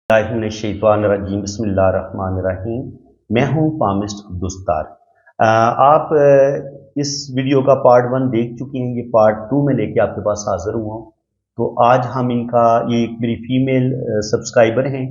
बिस्मिल्लाहिर्रहमानिर्रहीम बिस्मिल्लाहिर्रहमानिर्रहीम। मैं हूँ पामिस्ट अब्दुस्तार। आप इस वीडियो का पार्ट 1 देख चुके हैं। ये पार्ट 2 में लेके आपके पास हाजिर हुआ हूँ। तो आज हम इनका, ये एक मेरी फीमेल सब्सक्राइबर हैं,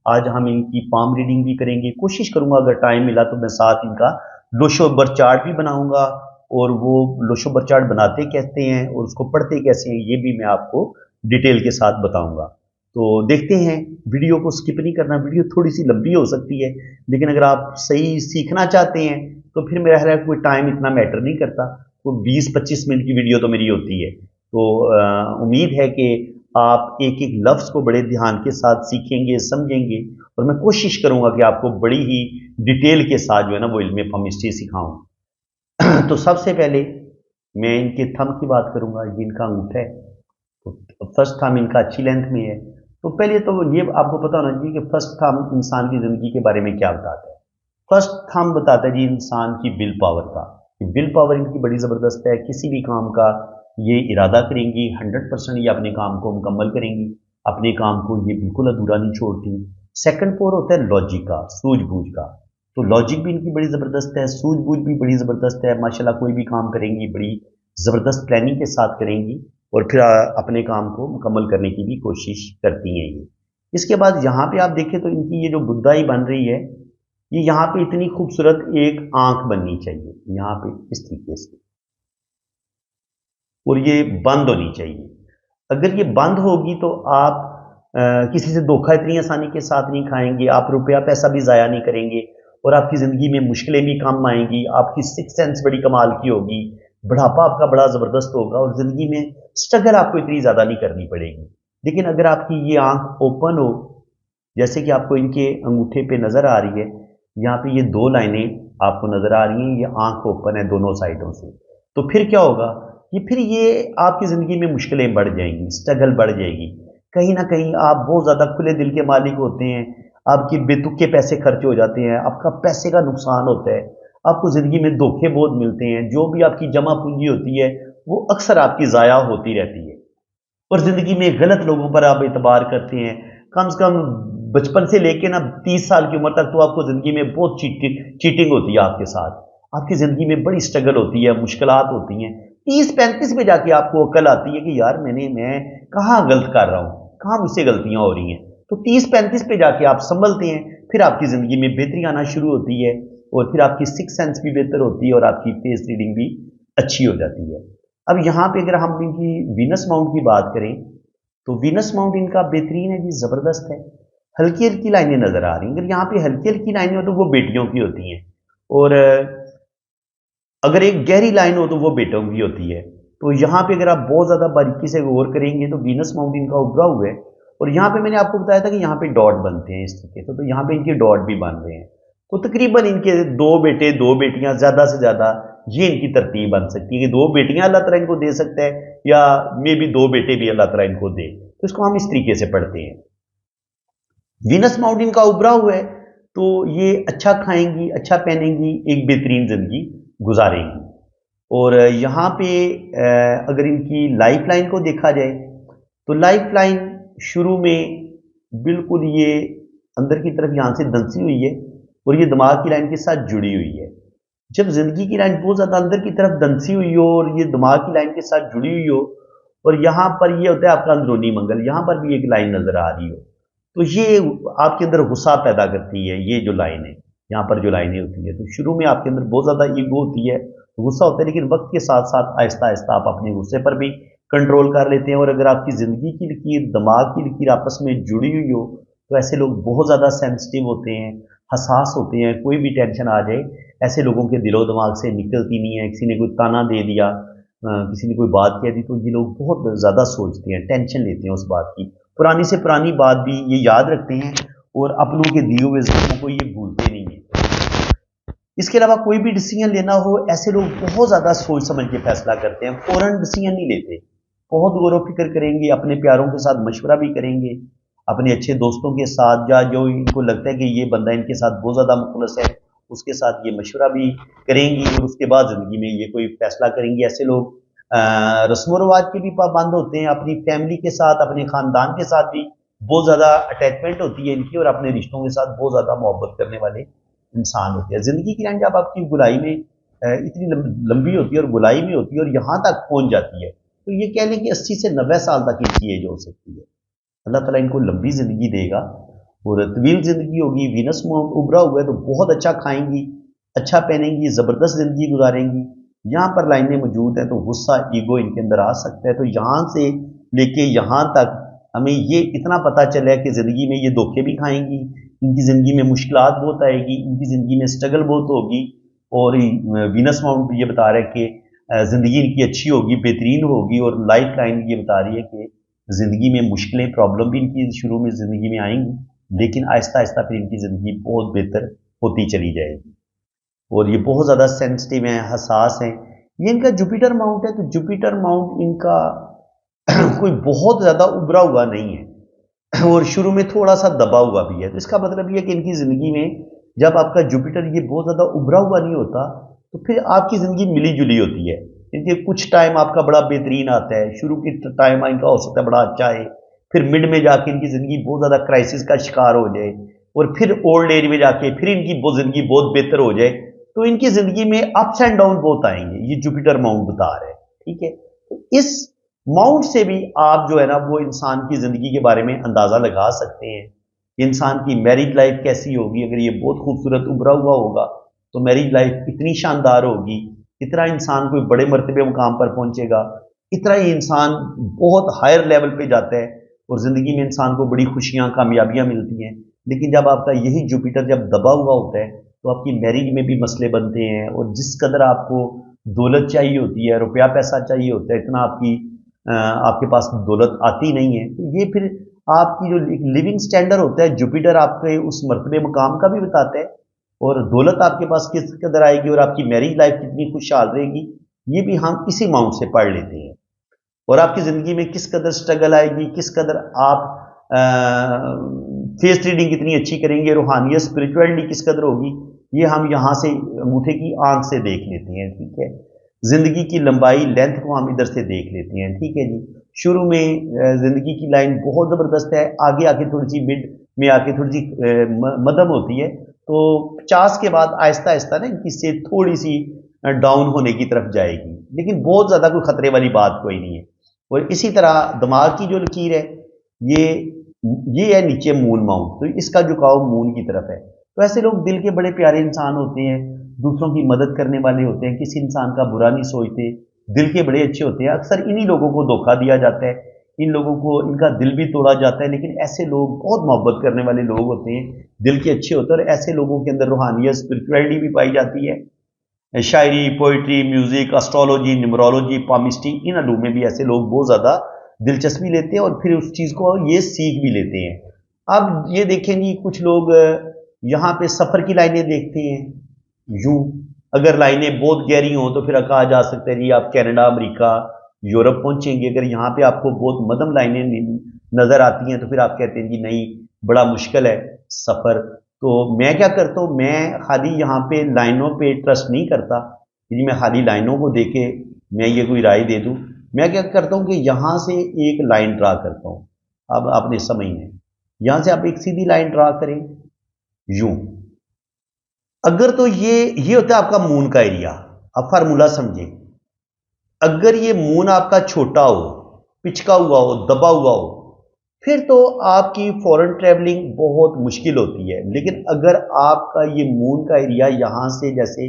आज हम इनकी पाम रीडिंग भी करेंगे। कोशिश करूँगा अगर टाइम मिला तो मैं साथ इनका लोशोबर चार्ट भी बनाऊँगा, और वो लोशोबर चार्ट बनाते कैसे हैं और उसको पढ़ते कैसे हैं ये भी मैं आपको डिटेल के साथ बताऊँगा। तो देखते हैं, वीडियो को स्किप नहीं करना। वीडियो थोड़ी सी लंबी हो सकती है, लेकिन अगर आप सही सीखना चाहते हैं तो फिर मेरा ख्याल है कोई टाइम इतना मैटर नहीं करता। तो 20-25 मिनट की वीडियो तो मेरी होती है। तो उम्मीद है कि आप एक एक लफ्ज़ को बड़े ध्यान के साथ सीखेंगे, समझेंगे, और मैं कोशिश करूंगा कि आपको बड़ी ही डिटेल के साथ जो है ना वो इल्म पामिस्ट्री सिखाऊं। तो सबसे पहले मैं इनके थंब की बात करूंगा। ये इनका अंगूठा है, तो फर्स्ट थंब इनका अच्छी लेंथ में है। तो पहले तो ये आपको पता होना चाहिए कि फर्स्ट थंब इंसान की ज़िंदगी के बारे में क्या बताता है। फर्स्ट थंब बताता है जी इंसान की विल पावर का। विल पावर इनकी बड़ी ज़बरदस्त है। किसी भी काम का ये इरादा करेंगी, 100% ये अपने काम को मुकम्मल करेंगी। अपने काम को ये बिल्कुल अधूरा नहीं छोड़ती। सेकंड पावर होता है लॉजिक का, सूझबूझ का। तो लॉजिक भी इनकी बड़ी ज़बरदस्त है, सूझबूझ भी बड़ी ज़बरदस्त है। माशाल्लाह कोई भी काम करेंगी बड़ी ज़बरदस्त प्लानिंग के साथ करेंगी, और फिर अपने काम को मुकम्मल करने की भी कोशिश करती हैं ये। इसके बाद यहाँ पे आप देखें तो इनकी ये जो बुद्धाई बन रही है, ये यहाँ पे इतनी खूबसूरत एक आंख बननी चाहिए, यहाँ पे इस तरीके से, और ये बंद होनी चाहिए। अगर ये बंद होगी तो आप किसी से धोखा इतनी आसानी के साथ नहीं खाएंगे, आप रुपया पैसा भी ज़ाया नहीं करेंगे, और आपकी ज़िंदगी में मुश्किलें भी कम आएंगी। आपकी सिक्स सेंस बड़ी कमाल की होगी, बुढ़ापा आपका बड़ा ज़बरदस्त होगा, और ज़िंदगी में स्ट्रगल आपको इतनी ज़्यादा नहीं करनी पड़ेगी। लेकिन अगर आपकी ये आंख ओपन हो, जैसे कि आपको इनके अंगूठे पे नज़र आ रही है, यहाँ पे ये 2 लाइनें आपको नज़र आ रही हैं, ये आंख ओपन है दोनों साइडों से। तो फिर क्या होगा कि फिर ये आपकी ज़िंदगी में मुश्किलें बढ़ जाएंगी, स्ट्रगल बढ़ जाएगी। कहीं ना कहीं आप बहुत ज़्यादा खुले दिल के मालिक होते हैं, आपके बेतुके पैसे खर्च हो जाते हैं, आपका पैसे का नुकसान होता है, आपको ज़िंदगी में धोखे बहुत मिलते हैं, जो भी आपकी जमा पूंजी होती है वो अक्सर आपकी ज़ाया होती रहती है, और ज़िंदगी में गलत लोगों पर आप एतबार करते हैं। कम से कम बचपन से लेके ना 30 साल की उम्र तक तो आपको ज़िंदगी में बहुत चीटिंग होती है आपके साथ। आपकी ज़िंदगी में बड़ी स्ट्रगल होती है, मुश्किलात होती हैं। 30-35 पे जाके आपको अकल आती है कि यार मैं कहाँ गलत कर रहा हूँ, कहाँ मुझसे गलतियाँ हो रही हैं। तो 30-35 पे जाके आप संभलते हैं, फिर आपकी ज़िंदगी में बेहतरी आना शुरू होती है, और फिर आपकी सिक्स सेंस भी बेहतर होती है, और आपकी फेस रीडिंग भी अच्छी हो जाती है। अब यहाँ पे अगर हम इनकी वीनस माउंट की बात करें, तो वीनस माउंट इनका बेहतरीन है जी, ज़बरदस्त है। हल्की हल्की लाइनें नज़र आ रही हैं। अगर यहाँ पे हल्की हल्की लाइनें हो तो वो बेटियों की होती हैं, और अगर एक गहरी लाइन हो तो वो बेटों की होती है। तो यहाँ पे अगर आप बहुत ज़्यादा बारीकी से गौर करेंगे तो वीनस माउंट इनका उभरा हुआ है, और यहाँ पे मैंने आपको बताया था कि यहाँ पे डॉट बनते हैं इस तरीके से, तो यहाँ पे इनके डॉट भी बन रहे हैं। तो तकरीबन इनके 2 बेटे 2 बेटियां, ज़्यादा से ज़्यादा ये इनकी तरतीब बन सकती है कि 2 बेटियां अल्लाह ताला इनको दे सकता है, या मे भी 2 बेटे भी अल्लाह ताला इनको दे। तो इसको हम इस तरीके से पढ़ते हैं। वीनस माउंट इनका उभरा हुआ है, तो ये अच्छा खाएंगी, अच्छा पहनेंगी, एक बेहतरीन जिंदगी गुजारेंगी। और यहाँ पे अगर इनकी लाइफ लाइन को देखा जाए, तो लाइफ लाइन शुरू में बिल्कुल ये अंदर की तरफ यहाँ से दंसी हुई है, और ये दिमाग की लाइन के साथ जुड़ी हुई है। जब जिंदगी की लाइन बहुत ज़्यादा अंदर की तरफ दंसी हुई हो और ये दिमाग की लाइन के साथ जुड़ी हुई हो, और यहाँ पर ये होता है आपका अंदरूनी मंगल, यहाँ पर भी एक लाइन नज़र आ रही हो, तो ये आपके अंदर गुस्सा पैदा करती है। ये जो लाइन है, यहाँ पर जो लाइनें होती है, तो शुरू में आपके अंदर बहुत ज़्यादा ईगो होती है, गुस्सा होता है, लेकिन वक्त के साथ साथ आहिस्ता आहिस्ता आप अपने गुस्से पर भी कंट्रोल कर लेते हैं। और अगर आपकी ज़िंदगी की लकीर, दिमाग की लकीर आपस में जुड़ी हुई हो, तो ऐसे लोग बहुत ज़्यादा सेंसिटिव होते हैं, हसास होते हैं। कोई भी टेंशन आ जाए, ऐसे लोगों के दिलो दिमाग से निकलती नहीं है। किसी ने कोई ताना दे दिया, किसी ने कोई बात कह दी, तो ये लोग बहुत ज़्यादा सोचते हैं, टेंशन लेते हैं उस बात की, पुरानी से पुरानी बात भी ये याद रखते हैं, और अपनों के दिए हुए ज़ख्मों को ये भूलते नहीं हैं। इसके अलावा कोई भी डिसीजन लेना हो, ऐसे लोग बहुत ज़्यादा सोच समझ के फैसला करते हैं, फ़ौरन डिसीजन नहीं लेते। बहुत गौर व फिक्र करेंगे, अपने प्यारों के साथ मशवरा भी करेंगे, अपने अच्छे दोस्तों के साथ, या जो इनको लगता है कि ये बंदा इनके साथ बहुत ज़्यादा मुखलस है, उसके साथ ये मशवरा भी करेंगी, और उसके बाद ज़िंदगी में ये कोई फैसला करेंगी। ऐसे लोग रस्म व रवाज के भी पाबंद होते हैं, अपनी फैमिली के साथ, अपने ख़ानदान के साथ भी बहुत ज़्यादा अटैचमेंट होती है इनकी, और अपने रिश्तों के साथ बहुत ज़्यादा मोहब्बत करने वाले इंसान होते हैं। ज़िंदगी की लाइन जब आपकी गुलाई में इतनी लंबी होती है और गुलाई में होती है और यहाँ तक पहुँच जाती है, तो ये कह लें कि 80 से 90 साल तक इनकी एज हो सकती है। अल्लाह ताला इनको लंबी ज़िंदगी देगा और तवील ज़िंदगी होगी। वीनस में उभरा हुआ है तो बहुत अच्छा खाएंगी, अच्छा पहनेंगी, ज़बरदस्त ज़िंदगी गुजारेंगी। यहाँ पर लाइनें मौजूद हैं तो गुस्सा, ईगो इनके अंदर आ सकता है। तो यहाँ से लेके यहाँ तक हमें ये इतना पता चला है कि ज़िंदगी में ये धोखे भी खाएंगी, इनकी ज़िंदगी में मुश्किलात बहुत आएगी, इनकी ज़िंदगी में स्ट्रगल बहुत होगी। और वीनस माउंट ये बता रहा है कि ज़िंदगी इनकी अच्छी होगी, बेहतरीन होगी। और लाइफ लाइन ये बता रही है कि ज़िंदगी में मुश्किलें, प्रॉब्लम भी इनकी शुरू में ज़िंदगी में आएंगी, लेकिन आहिस्ता आहिस्ता फिर इनकी ज़िंदगी बहुत बेहतर होती चली जाएगी। और ये बहुत ज़्यादा सेंसिटिव हैं, हसास हैं। ये इनका जुपिटर माउंट है, तो जुपिटर माउंट इनका कोई बहुत ज़्यादा उभरा हुआ नहीं है और शुरू में थोड़ा सा दबा हुआ भी है। तो इसका मतलब ये है कि इनकी ज़िंदगी में जब आपका जुपिटर ये बहुत ज़्यादा उभरा हुआ नहीं होता, तो फिर आपकी ज़िंदगी मिली जुली होती है। क्योंकि कुछ टाइम आपका बड़ा बेहतरीन आता है, शुरू की टाइम इनका हो सकता है बड़ा अच्छा है, फिर मिड में जाके इनकी ज़िंदगी बहुत ज़्यादा क्राइसिस का शिकार हो जाए, और फिर ओल्ड एज में जाके फिर इनकी ज़िंदगी बहुत बेहतर हो जाए। तो इनकी ज़िंदगी में अप्स एंड डाउन बहुत आएंगे, ये जुपिटर माउंट बता रहे हैं। ठीक है, तो इस माउंट से भी आप जो है ना वो इंसान की ज़िंदगी के बारे में अंदाज़ा लगा सकते हैं। इंसान की मैरिज लाइफ कैसी होगी। अगर ये बहुत खूबसूरत उभरा हुआ होगा तो मैरिज लाइफ इतनी शानदार होगी, इतना इंसान कोई बड़े मर्तबे मुकाम पर पहुंचेगा, इतना ही इंसान बहुत हायर लेवल पे जाता है और ज़िंदगी में इंसान को बड़ी खुशियां, कामयाबियां मिलती हैं। लेकिन जब आपका यही जुपिटर जब दबा हुआ होता है तो आपकी मैरिज में भी मसले बनते हैं, और जिस कदर आपको दौलत चाहिए होती है, रुपया पैसा चाहिए होता है, इतना आपके पास दौलत आती नहीं है। तो ये फिर आपकी जो लिविंग स्टैंडर्ड होता है, जुपिटर आपके उस मर्तबे मुकाम का भी बताता है, और दौलत आपके पास किस कदर आएगी और आपकी मैरिज लाइफ कितनी खुशहाल रहेगी, ये भी हम इसी माउंट से पढ़ लेते हैं। और आपकी ज़िंदगी में किस कदर स्ट्रगल आएगी, किस कदर आप फेस रीडिंग कितनी अच्छी करेंगे, रूहानियत स्पिरिचुअलिटी किस कदर होगी, ये हम यहाँ से अंगूठे की आंख से देख लेते हैं। ठीक है, ज़िंदगी की लंबाई, लेंथ को हम इधर से देख लेते हैं। ठीक है जी, शुरू में ज़िंदगी की लाइन बहुत ज़बरदस्त है, आगे आके थोड़ी सी मिड में आके थोड़ी सी मध्यम होती है, तो 50 के बाद आहिस्ता आहिस्ता ना इनकी सेहत थोड़ी सी डाउन होने की तरफ जाएगी, लेकिन बहुत ज़्यादा कोई ख़तरे वाली बात कोई नहीं है। और इसी तरह दिमाग की जो लकीर है ये ये है नीचे मून माउंट, तो इसका झुकाव मून की तरफ है। तो ऐसे लोग दिल के बड़े प्यारे इंसान होते हैं, दूसरों की मदद करने वाले होते हैं, किसी इंसान का बुरा नहीं सोचते, दिल के बड़े अच्छे होते हैं। अक्सर इन्हीं लोगों को धोखा दिया जाता है, इन लोगों को इनका दिल भी तोड़ा जाता है, लेकिन ऐसे लोग बहुत मोहब्बत करने वाले लोग होते हैं, दिल के अच्छे होते हैं, और ऐसे लोगों के अंदर रूहानियत स्पिरिचुअलिटी भी पाई जाती है। शायरी, poetry, music, astrology, numerology, palmistry, इन अलूम में भी ऐसे लोग बहुत ज़्यादा दिलचस्पी लेते हैं और फिर उस चीज़ को ये सीख भी लेते हैं। अब ये देखें जी, कुछ लोग यहाँ पे सफ़र की लाइनें देखते हैं। यूं अगर लाइनें बहुत गहरी हों तो फिर कहा जा सकता है जी आप कनाडा, अमेरिका, यूरोप पहुंचेंगे। अगर यहाँ पे आपको बहुत मध्यम लाइनें नज़र आती हैं तो फिर आप कहते हैं जी नहीं, बड़ा मुश्किल है सफ़र। तो मैं क्या करता हूँ, मैं खाली यहाँ पे लाइनों पे ट्रस्ट नहीं करता कि मैं खाली लाइनों को देके मैं ये कोई राय दे दूँ। मैं क्या करता हूँ कि यहाँ से एक लाइन ड्रा करता हूँ। अब आपने समझना, यहाँ से आप एक सीधी लाइन ड्रा करें यूं। अगर तो ये होता है आपका मून का एरिया। अब फार्मूला समझें, अगर ये मून आपका छोटा हो, पिचका हुआ हो, दबा हुआ हो, फिर तो आपकी फॉरेन ट्रैवलिंग बहुत मुश्किल होती है। लेकिन अगर आपका ये मून का एरिया यहाँ से, जैसे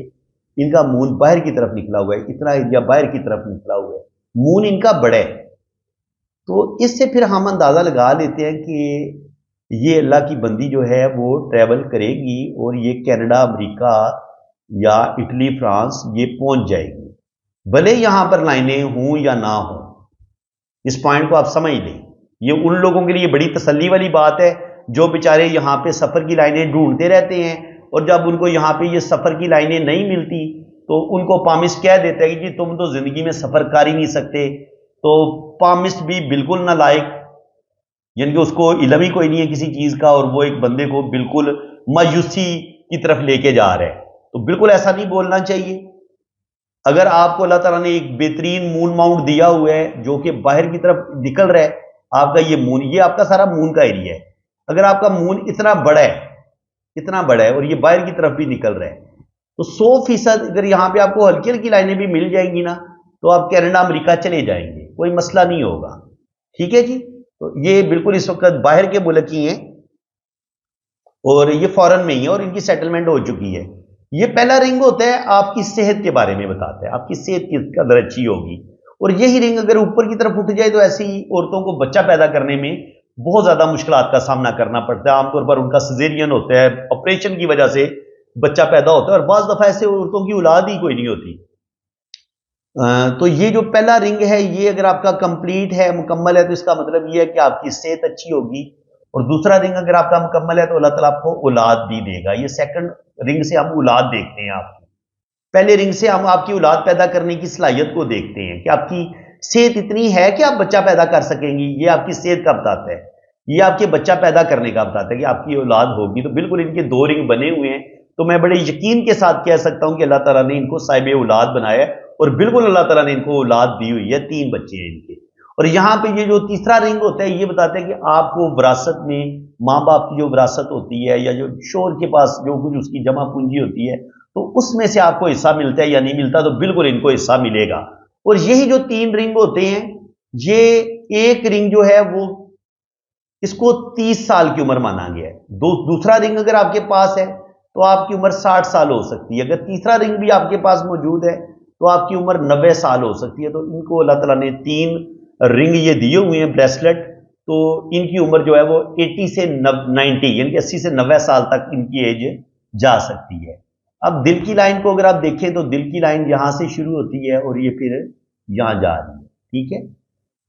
इनका मून बाहर की तरफ निकला हुआ है, इतना एरिया बाहर की तरफ निकला हुआ है, मून इनका बड़ा है, तो इससे फिर हम अंदाज़ा लगा लेते हैं कि ये अल्लाह की बंदी जो है वो ट्रैवल करेगी और ये कनाडा, अमेरिका या इटली, फ्रांस ये पहुंच जाएगी, भले यहां पर लाइनें हों या ना हो। इस पॉइंट को आप समझ लें। ये उन लोगों के लिए बड़ी तसल्ली वाली बात है जो बेचारे यहाँ पे सफ़र की लाइनें ढूंढते रहते हैं, और जब उनको यहाँ पे ये सफ़र की लाइनें नहीं मिलती तो उनको पामिस्ट कह देता है कि जी तुम तो ज़िंदगी में सफ़र कर ही नहीं सकते। तो पामिस्ट भी बिल्कुल नालायक, यानी कि उसको इल्म ही कोई नहीं है किसी चीज़ का, और वो एक बंदे को बिल्कुल मायूसी की तरफ लेके जा रहा है। तो बिल्कुल ऐसा नहीं बोलना चाहिए। अगर आपको अल्लाह ताला ने एक बेहतरीन मून माउंट दिया हुआ है जो कि बाहर की तरफ निकल रहा है, آپ کا یہ مون، یہ آپ کا سارا مون کا ایریا ہے. اگر آپ کا مون اتنا بڑا ہے اور یہ باہر کی طرف بھی نکل رہا ہے تو 100% اگر یہاں پہ آپ کو ہلکی ہلکی لائنیں بھی مل جائیں گی نا تو آپ کینیڈا امریکہ چلے جائیں گے، کوئی مسئلہ نہیں ہوگا. ٹھیک ہے جی. تو یہ بالکل اس وقت باہر کے ملک ہی ہیں اور یہ فورن میں ہی ہے اور ان کی سیٹلمنٹ ہو چکی ہے. یہ پہلا رنگ ہوتا ہے آپ کی صحت کے بارے میں بتاتا ہے، آپ کی صحت کی قدر اچھی ہوگی. اور یہی رنگ اگر اوپر کی طرف اٹھ جائے تو ایسی عورتوں کو بچہ پیدا کرنے میں بہت زیادہ مشکلات کا سامنا کرنا پڑتا ہے. عام طور پر ان کا سیزیرین ہوتا ہے، آپریشن کی وجہ سے بچہ پیدا ہوتا ہے اور بعض دفعہ ایسے عورتوں کی اولاد ہی کوئی نہیں ہوتی. تو یہ جو پہلا رنگ ہے یہ اگر آپ کا کمپلیٹ ہے، مکمل ہے، تو اس کا مطلب یہ ہے کہ آپ کی صحت اچھی ہوگی. اور دوسرا رنگ اگر آپ کا مکمل ہے تو اللہ تعالیٰ آپ کو اولاد بھی دے گا. یہ سیکنڈ رنگ سے ہم اولاد دیکھتے ہیں. آپ کی پہلے رنگ سے ہم آپ کی اولاد پیدا کرنے کی صلاحیت کو دیکھتے ہیں کہ آپ کی صحت اتنی ہے کہ آپ بچہ پیدا کر سکیں گی. یہ آپ کی صحت کا بتاتا ہے، یہ آپ کے بچہ پیدا کرنے کا بتاتا ہے کہ آپ کی اولاد ہوگی. تو بالکل ان کے دو رنگ بنے ہوئے ہیں. تو میں بڑے یقین کے ساتھ کہہ سکتا ہوں کہ اللہ تعالیٰ نے ان کو صاحب اولاد بنایا ہے اور بالکل اللہ تعالیٰ نے ان کو اولاد دی ہوئی ہے. 3 بچے ہیں ان کے. اور یہاں پہ یہ جو تیسرا رنگ ہوتا ہے یہ بتاتا ہے کہ آپ کو وراثت میں ماں باپ کی جو وراثت ہوتی ہے یا جو شوہر کے پاس جو کچھ اس کی جمع پونجی ہوتی ہے تو اس میں سے آپ کو حصہ ملتا ہے یا نہیں ملتا. تو بالکل ان کو حصہ ملے گا. اور یہی جو 3 رنگ ہوتے ہیں، یہ ایک رنگ جو ہے وہ اس کو 30 سال کی عمر مانا گیا ہے. دوسرا رنگ اگر آپ کے پاس ہے تو آپ کی عمر 60 سال ہو سکتی ہے. اگر تیسرا رنگ بھی آپ کے پاس موجود ہے تو آپ کی عمر 90 سال ہو سکتی ہے. تو ان کو اللہ تعالیٰ نے 3 رنگ یہ دیے ہوئے ہیں بریسلٹ. تو ان کی عمر جو ہے وہ 80 سے 90 یعنی کہ 80 سے 90 سال تک ان کی ایج جا سکتی ہے. اب دل کی لائن کو اگر آپ دیکھیں تو دل کی لائن یہاں سے شروع ہوتی ہے اور یہ پھر یہاں جا رہی ہے. ٹھیک ہے.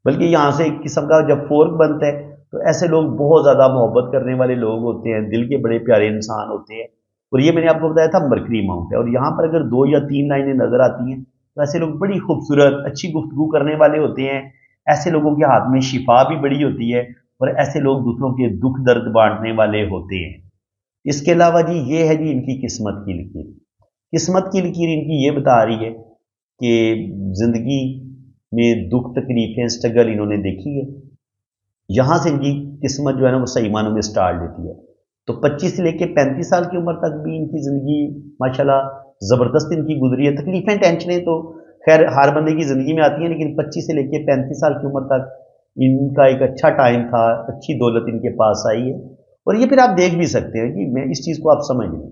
بلکہ یہاں سے ایک قسم کا جب فورک بنتا ہے تو ایسے لوگ بہت زیادہ محبت کرنے والے لوگ ہوتے ہیں، دل کے بڑے پیارے انسان ہوتے ہیں. اور یہ میں نے آپ کو بتایا تھا مرکری ماؤنٹ ہے. اور یہاں پر اگر 2 یا 3 لائنیں نظر آتی ہیں تو ایسے لوگ بڑی خوبصورت اچھی گفتگو کرنے والے ہوتے ہیں. ایسے لوگوں کے ہاتھ میں شفا بھی بڑی ہوتی ہے اور ایسے لوگ دوسروں کے دکھ درد بانٹنے والے ہوتے ہیں. اس کے علاوہ جی یہ ہے جی ان کی قسمت کی لکیر. قسمت کی لکیر ان کی یہ بتا رہی ہے کہ زندگی میں دکھ تکلیفیں اسٹرگل انہوں نے دیکھی ہے. یہاں سے ان کی قسمت جو ہے نا وہ صحیح معنوں میں سٹارٹ دیتی ہے. تو 25 سے لے کے 35 سال کی عمر تک بھی ان کی زندگی ماشاءاللہ زبردست ان کی گزری ہے. تکلیفیں ٹینشنیں تو خیر ہر بندے کی زندگی میں آتی ہیں، لیکن 25 سے لے کے 35 سال کی عمر تک ان کا ایک اچھا ٹائم تھا، اچھی دولت ان کے پاس آئی ہے. اور یہ پھر آپ دیکھ بھی سکتے ہیں کہ میں اس چیز کو آپ سمجھ لیں.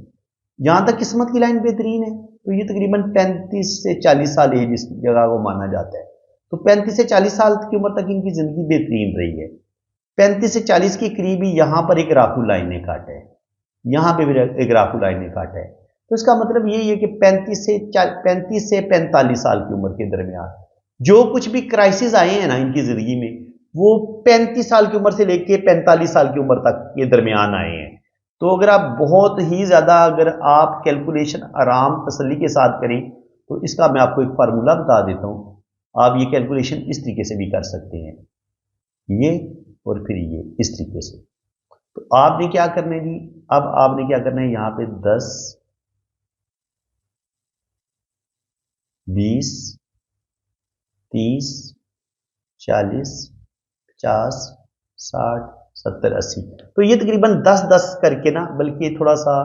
جہاں تک قسمت کی لائن بہترین ہے تو یہ تقریباً 35 سے 40 سال ایج اس جگہ کو مانا جاتا ہے. تو 35 سے 40 سال کی عمر تک ان کی زندگی بہترین رہی ہے. 35 سے 40 کے قریب ہی یہاں پر ایک راکو لائن نے کاٹا ہے، یہاں پہ بھی ایک راکو لائن نے کاٹا ہے. تو اس کا مطلب یہی ہے کہ 35 سے 45 سال کی عمر کے درمیان جو کچھ بھی کرائسس آئے ہیں نا ان کی زندگی میں وہ 35 سال کی عمر سے لے کے 45 سال کی عمر تک کے درمیان آئے ہیں. تو اگر آپ بہت ہی زیادہ اگر آپ کیلکولیشن آرام تسلی کے ساتھ کریں تو اس کا میں آپ کو ایک فارمولہ بتا دیتا ہوں. آپ یہ کیلکولیشن اس طریقے سے بھی کر سکتے ہیں، یہ اور پھر یہ اس طریقے سے. تو آپ نے کیا کرنا ہے جی، اب آپ نے کیا کرنا ہے، یہاں پہ 10 20 30 40 50 60 70 80 تو یہ تقریباً 10 کر کے نا، بلکہ تھوڑا سا